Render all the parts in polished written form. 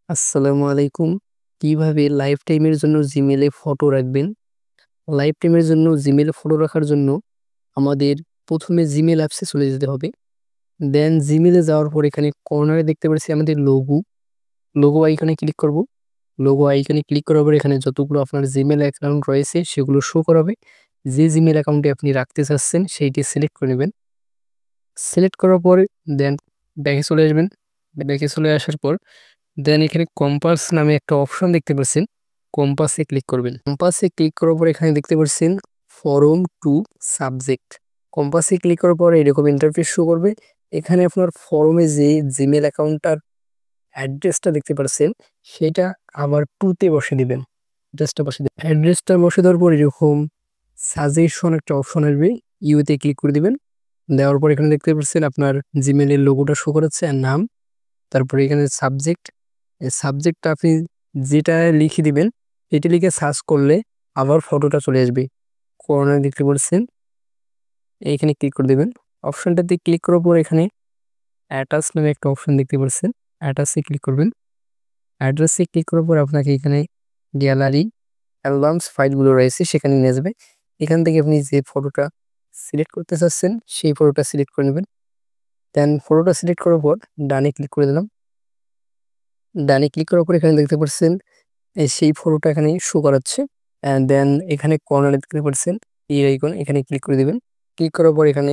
আসসালামু আলাইকুম। কিভাবে লাইফ টাইমের জন্য জিমেলে ফটো রাখবেন? লাইফ টাইমের জন্য জিমেলে ফটো রাখার জন্য আমাদের ১ম এ জিমেল অ্যাপসে চলে যেতে হবে। দেন জিমেলে যাওয়ার পর এখানে কর্নারে দেখতে পাচ্ছি আমাদের লোগো আইকনে ক্লিক করব। লোগো আইকনে ক্লিক করার পর এখানে যতগুলো আপনার জিমেল অ্যাকাউন্ট রয়েছে সেগুলো শো করাবে। যে জিমেল অ্যাকাউন্টে আপনি রাখতে চাচ্ছেন সেইটি সিলেক্ট করে নেবেন। সিলেক্ট করার পরে দেন ব্যাকে চলে আসবেন। ব্যাকে চলে আসার পর দেন এখানে কম্পাস নামে একটা অপশন দেখতে পাচ্ছেন, কম্পাসে ক্লিক করবেন। কম্পাসে ক্লিক করার পর এখানে দেখতে পাচ্ছেন ফরম টু সাবজেক্ট। কম্পাসে ক্লিক করার পর এরকম ইন্টারফেস শো করবে। এখানে আপনার ফরমে যে জিমেল অ্যাকাউন্টটার অ্যাড্রেসটা দেখতে পাচ্ছেন সেটা আবার টুতে বসে দিবেন। অ্যাড্রেসটা বসে দেওয়ার পর এরকম সাজেশন একটা অপশন আসবে, ইউতে ক্লিক করে দিবেন। দেওয়ার পর এখানে দেখতে পাচ্ছেন আপনার জিমেলের লোগোটা শো করাচ্ছে আর নাম। তারপরে এখানে সাবজেক্ট, এই সাবজেক্টটা আপনি যেটা লিখে দিবেন এটি লিখে সার্চ করলে আবার ফটোটা চলে আসবে। কর্নারে দেখতে পাচ্ছেন, এইখানে ক্লিক করে দেবেন। অপশনটাতে ক্লিক করার পর এখানে অ্যাটাচ নামে একটা অপশন দেখতে পাচ্ছেন, অ্যাটাচে ক্লিক করবেন। অ্যাড্রেসে ক্লিক করার পর আপনাকে এখানে গ্যালারি অ্যালবামস ফাইলগুলো রয়েছে সেখানে নিয়ে যাবে। এখান থেকে আপনি যে ফটোটা সিলেক্ট করতে চাচ্ছেন সেই ফটোটা সিলেক্ট করে নেবেন। দেন ফটোটা সিলেক্ট করার পর ডানে ক্লিক করে দিলাম। ডানে ক্লিক করার পর এখানে দেখতে পাচ্ছেন সেই ফটোটা এখানে শো করাচ্ছে। দেন এখানে কর্নারে দেখতে পাচ্ছেন তীর আইকন, এখানে ক্লিক করে দিবেন। ক্লিক করার পর এখানে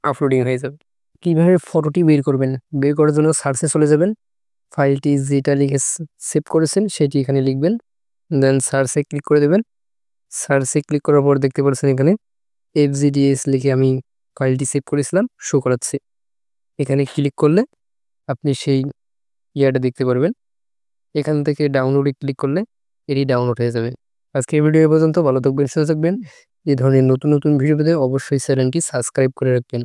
আপলোডিং হয়ে যাবে। কিভাবে ফটোটি বের করবেন? বের করার জন্য সার্চে চলে যাবেন। ফাইলটি যেটা লিখে সেভ করেছেন সেটি এখানে লিখবেন। দেন সার্চে ক্লিক করে দেবেন। সার্চে ক্লিক করার পর দেখতে পাচ্ছেন এখানে FGDS লিখে আমি ফাইলটি সেভ করেছিলাম শো করাচ্ছে। এখানে ক্লিক করলে আপনি সেই ইয়াটা দেখতে পারবেন। এখান থেকে ডাউনলোডে ক্লিক করলে এটি ডাউনলোড হয়ে যাবে। আজকের ভিডিও এ পর্যন্ত। ভালো থাকবেন, সুস্থ থাকবেন। এই ধরনের নতুন নতুন ভিডিও পেতে অবশ্যই চ্যানেলটি সাবস্ক্রাইব করে রাখবেন।